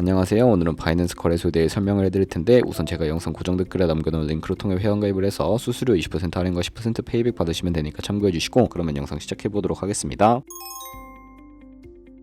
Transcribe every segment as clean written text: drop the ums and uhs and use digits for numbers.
안녕하세요. 오늘은 바이낸스 거래소에 대해 설명을 해드릴 텐데 우선 제가 영상 고정 댓글에 남겨놓은 링크로 통해 회원가입을 해서 수수료 20% 할인과 10% 페이백 받으시면 되니까 참고해주시고 그러면 영상 시작해보도록 하겠습니다.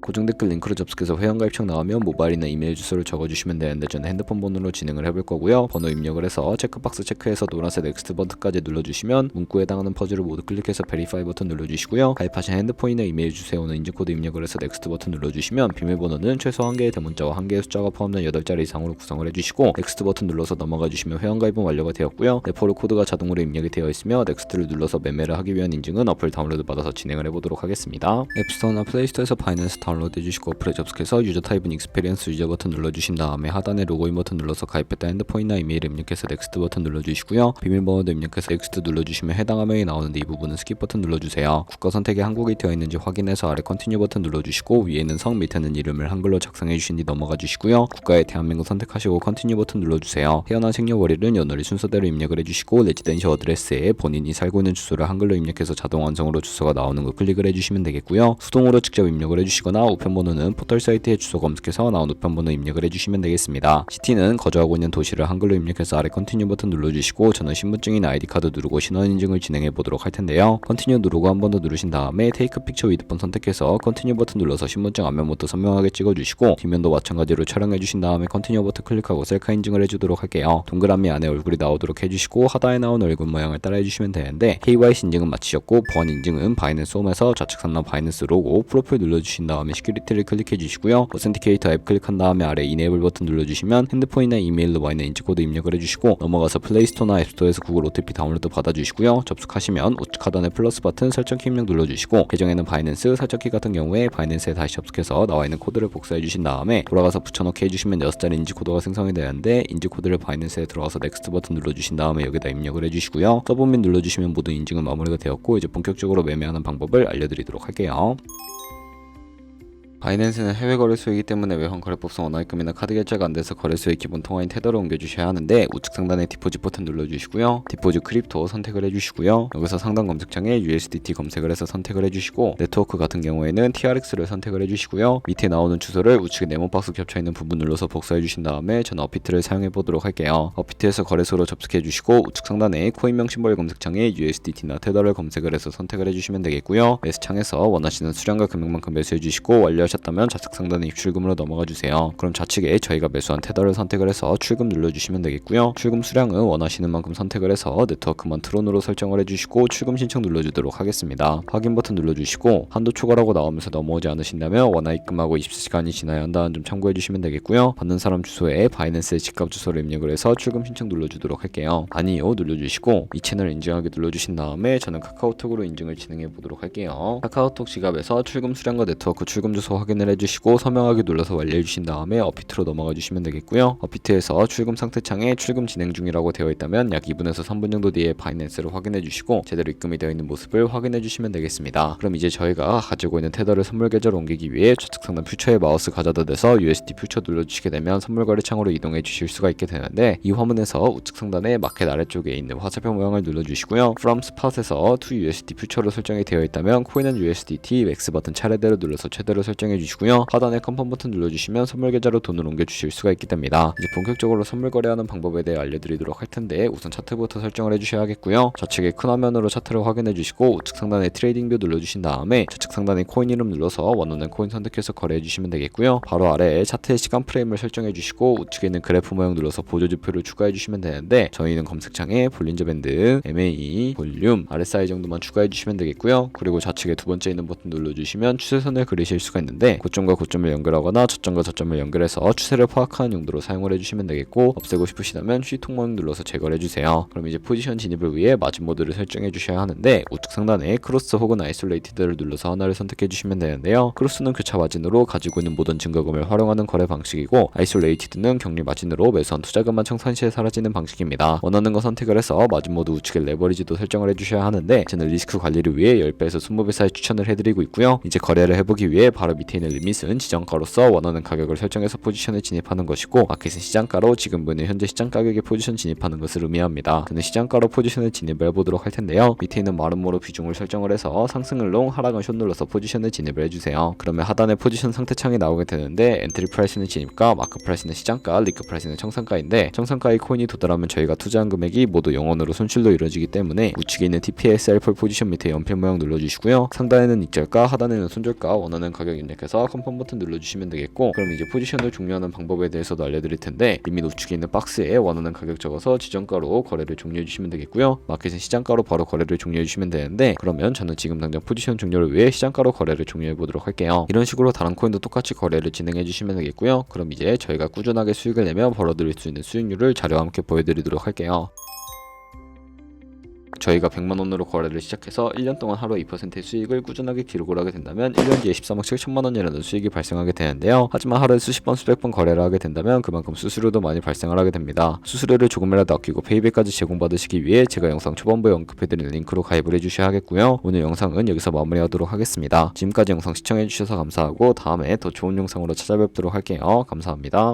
고정 댓글 링크로 접속해서 회원가입창 나오면 모바일이나 이메일 주소를 적어주시면 되는데 저는 핸드폰 번호로 진행을 해볼 거고요. 번호 입력을 해서 체크박스 체크해서 노란색 넥스트 버튼까지 눌러주시면 문구에 해당하는 퍼즐을 모두 클릭해서 베리파이 버튼 눌러주시고요. 가입하신 핸드폰이나 이메일 주소에 오는 인증코드 입력을 해서 넥스트 버튼 눌러주시면 비밀번호는 최소 1개의 대문자와 1개의 숫자가 포함된 8자리 이상으로 구성을 해주시고 넥스트 버튼 눌러서 넘어가주시면 회원가입은 완료가 되었고요. 레퍼럴 코드가 자동으로 입력이 되어 있으며 넥스트를 눌러서 매매를 하기 위한 인증은 어플 다운로드 받아서 진행을 해보도록 하겠습니다. 앱스토어나 플레이스토어에서 바이낸스 다운로드 해주시고 어플에 접속해서 유저 타입은 익스페리언스 유저 버튼 눌러주신 다음에 하단에 로그인 버튼 눌러서 가입했다 핸드폰이나 이메일 입력해서 넥스트 버튼 눌러주시고요. 비밀번호도 입력해서 넥스트 눌러주시면 해당 화면이 나오는데 이 부분은 스킵 버튼 눌러주세요. 국가 선택에 한국이 되어 있는지 확인해서 아래 컨티뉴 버튼 눌러주시고 위에는 성 밑에는 이름을 한글로 작성해 주신 뒤 넘어가 주시고요. 국가에 대한민국 선택하시고 컨티뉴 버튼 눌러주세요. 태어난 생년월일은 연월일 순서대로 입력을 해주시고 레지던셜 어드레스에 본인이 살고 있는 주소를 한글로 입력해서 자동 완성으로 주소가 나오는 거 클릭을 해주시면 되겠고요. 수동으로 직접 입력을 해주시거나 우편번호는 포털 사이트에 주소 검색해서 나온 우편번호 입력을 해주시면 되겠습니다. 시티는 거주하고 있는 도시를 한글로 입력해서 아래 컨티뉴 버튼 눌러주시고 저는 신분증이나 아이디카드 누르고 신원 인증을 진행해 보도록 할 텐데요. 컨티뉴 누르고 한 번 더 누르신 다음에 테이크 픽처 위드폰 선택해서 컨티뉴 버튼 눌러서 신분증 앞면부터 선명하게 찍어주시고 뒷면도 마찬가지로 촬영해 주신 다음에 컨티뉴 버튼 클릭하고 셀카 인증을 해주도록 할게요. 동그라미 안에 얼굴이 나오도록 해주시고 하단에 나온 얼굴 모양을 따라 해주시면 되는데 KYC 인증은 마치셨고 보안 인증은 바이낸스 홈에서 좌측 상단 바이낸스 로고 프로필 눌러주신 다음에 시큐리티를 클릭해 주시고요. 오센티케이터 앱 클릭한 다음에 아래 이네이블 버튼 눌러주시면 핸드폰이나 이메일로 와있는 인증코드 입력을 해주시고 넘어가서 플레이스토어나 앱스토어에서 구글 OTP 다운로드 받아주시고요. 접속하시면 우측 하단에 플러스 버튼 설정키 입력 눌러주시고 계정에는 바이낸스, 설정키 같은 경우에 바이낸스에 다시 접속해서 나와있는 코드를 복사해 주신 다음에 돌아가서 붙여넣기 해주시면 6자리 인증코드가 생성이 되는데 인증코드를 바이낸스에 들어가서 넥스트 버튼 눌러주신 다음에 여기다 입력을 해주시고요. 서브밋 눌러주시면 모든 인증은 마무리가 되었고 이제 본격적으로 매매하는 방법을 알려드리도록 할게요. 바이낸스는 해외 거래소이기 때문에 외환 거래법상 원화입금이나 카드 결제가 안 돼서 거래소의 기본 통화인 테더를 옮겨주셔야 하는데 우측 상단에 디포짓 버튼 눌러주시고요. 디포짓 크립토 선택을 해주시고요. 여기서 상단 검색창에 USDT 검색을 해서 선택을 해주시고 네트워크 같은 경우에는 TRX를 선택을 해주시고요. 밑에 나오는 주소를 우측에 네모박스 겹쳐있는 부분 눌러서 복사해주신 다음에 저는 어피트를 사용해보도록 할게요. 어피트에서 거래소로 접속해주시고 우측 상단에 코인명 심벌 검색창에 USDT나 테더를 검색을 해서 선택을 해주시면 되겠고요. 매수창에서 원하시는 수량과 금액만큼 매수해주시고 완료하셨다면 좌측 상단에 입출금으로 넘어가 주세요. 그럼 좌측에 저희가 매수한 테더를 선택을 해서 출금 눌러주시면 되겠고요. 출금 수량은 원하시는 만큼 선택을 해서 네트워크만 트론으로 설정을 해주시고 출금 신청 눌러주도록 하겠습니다. 확인 버튼 눌러주시고 한도 초과라고 나오면서 넘어오지 않으신다면 원화 입금하고 24시간이 지나야 한다는 점 참고해주시면 되겠고요. 받는 사람 주소에 바이낸스의 직접 주소를 입력을 해서 출금 신청 눌러주도록 할게요. 아니요 눌러주시고 이 채널 인증하기 눌러주신 다음에 저는 카카오톡으로 인증을 진행해보도록 할게요. 카카오톡 지갑에서 출금 수량과 네트워크 출금 주소 확인을 해주시고 서명하기 눌러서 완료해주신 다음에 어피트로 넘어가 주시면 되겠고요. 어피트에서 출금 상태 창에 출금 진행 중이라고 되어 있다면 약 2분에서 3분 정도 뒤에 바이낸스를 확인해 주시고 제대로 입금이 되어 있는 모습을 확인해 주시면 되겠습니다. 그럼 이제 저희가 가지고 있는 테더를 선물 계좌로 옮기기 위해 좌측 상단 퓨처에 마우스 가져다 대서 USD 퓨처 눌러주시게 되면 선물 거래 창으로 이동해 주실 수가 있게 되는데 이 화면에서 우측 상단에 마켓 아래쪽에 있는 화살표 모양을 눌러주시고요. From Spot에서 to USD 퓨처로 설정이 되어 있다면 코인은 USDT 맥스 버튼 차례대로 눌러서 최대로 설정해 주시고요. 하단에 컨펌 버튼 눌러주시면 선물 계좌로 돈을 옮겨 주실 수가 있게 됩니다. 이제 본격적으로 선물 거래하는 방법에 대해 알려드리도록 할 텐데 우선 차트부터 설정을 해주셔야겠고요. 좌측에 큰 화면으로 차트를 확인해 주시고 우측 상단에 트레이딩 뷰 눌러주신 다음에 좌측 상단에 코인 이름 눌러서 원하는 코인 선택해서 거래해 주시면 되겠고요. 바로 아래에 차트의 시간 프레임을 설정해 주시고 우측에 있는 그래프 모양 눌러서 보조지표를 추가해 주시면 되는데 저희는 검색창에 볼린저 밴드, MA, 볼륨, RSI 정도만 추가해 주시면 되겠고요. 그리고 좌측에 두 번째 있는 버튼 눌러주시면 추세선을 그리실 수가 있는데 고점과 고점을 연결하거나 저점과 저점을 연결해서 추세를 파악하는 용도로 사용을 해주시면 되겠고 없애고 싶으시다면 쉬통만 눌러서 제거를 해주세요. 그럼 이제 포지션 진입을 위해 마진 모드를 설정해 주셔야 하는데 우측 상단에 크로스 혹은 아이솔레이티드를 눌러서 하나를 선택해 주시면 되는데요. 크로스는 교차 마진으로 가지고 있는 모든 증거금을 활용하는 거래 방식이고 아이솔레이티드는 격리 마진으로 매수한 투자금만 청산시에 사라지는 방식입니다. 원하는 거 선택을 해서 마진 모드 우측에 레버리지도 설정을 해주셔야 하는데 저는 리스크 관리를 위해 10배에서 20배 사이 추천을 해드리고 있고요. 이제 거래를 해보기 위해 바로 밑에 있는 리밋은 지정가로서 원하는 가격을 설정해서 포지션에 진입하는 것이고, 마켓은 시장가로 지금 보이는 현재 시장 가격에 포지션 진입하는 것을 의미합니다. 저는 시장가로 포지션에 진입을 해보도록 할 텐데요. 밑에 있는 마름모로 비중을 설정을 해서 상승을 롱, 하락은 숏 눌러서 포지션에 진입을 해주세요. 그러면 하단에 포지션 상태 창이 나오게 되는데, 엔트리 프라이스는 진입가, 마크 프라이스는 시장가, 리크 프라이스는 청산가인데, 청산가의 코인이 도달하면 저희가 투자한 금액이 모두 0원으로 손실로 이루어지기 때문에 우측에 있는 TPSR 폴 포지션 밑에 연필 모양 눌러주시고요. 상단에는 익절가, 하단에는 손절가, 원하는 가격 입력해서 컨펌 버튼 눌러주시면 되겠고, 그럼 이제 포지션을 종료하는 방법에 대해서도 알려드릴 텐데, 리밋 우측에 있는 박스에 원하는 가격 적어서 지정가로 거래를 종료해 주시면 되겠고요. 마켓은 시장가로 바로 거래를 종료해 주시면 되는데, 그러면 저는 지금 당장 포지션 종료를 위해 시장가로 거래를 종료해 보도록 할게요. 이런 식으로 다른 코인도 똑같이 거래를 진행해 주시면 되겠고요. 그럼 이제 저희가 꾸준하게 수익을 내며 벌어들일 수 있는 수익률을 자료와 함께 보여드리도록 할게요. 저희가 100만원으로 거래를 시작해서 1년 동안 하루에 2%의 수익을 꾸준하게 기록을 하게 된다면 1년 뒤에 13억 7천만원이라는 수익이 발생하게 되는데요. 하지만 하루에 수십 번 수백 번 거래를 하게 된다면 그만큼 수수료도 많이 발생을 하게 됩니다. 수수료를 조금이라도 아끼고 페이백까지 제공받으시기 위해 제가 영상 초반부에 언급해드린 링크로 가입을 해주셔야 하겠고요. 오늘 영상은 여기서 마무리하도록 하겠습니다. 지금까지 영상 시청해주셔서 감사하고 다음에 더 좋은 영상으로 찾아뵙도록 할게요. 감사합니다.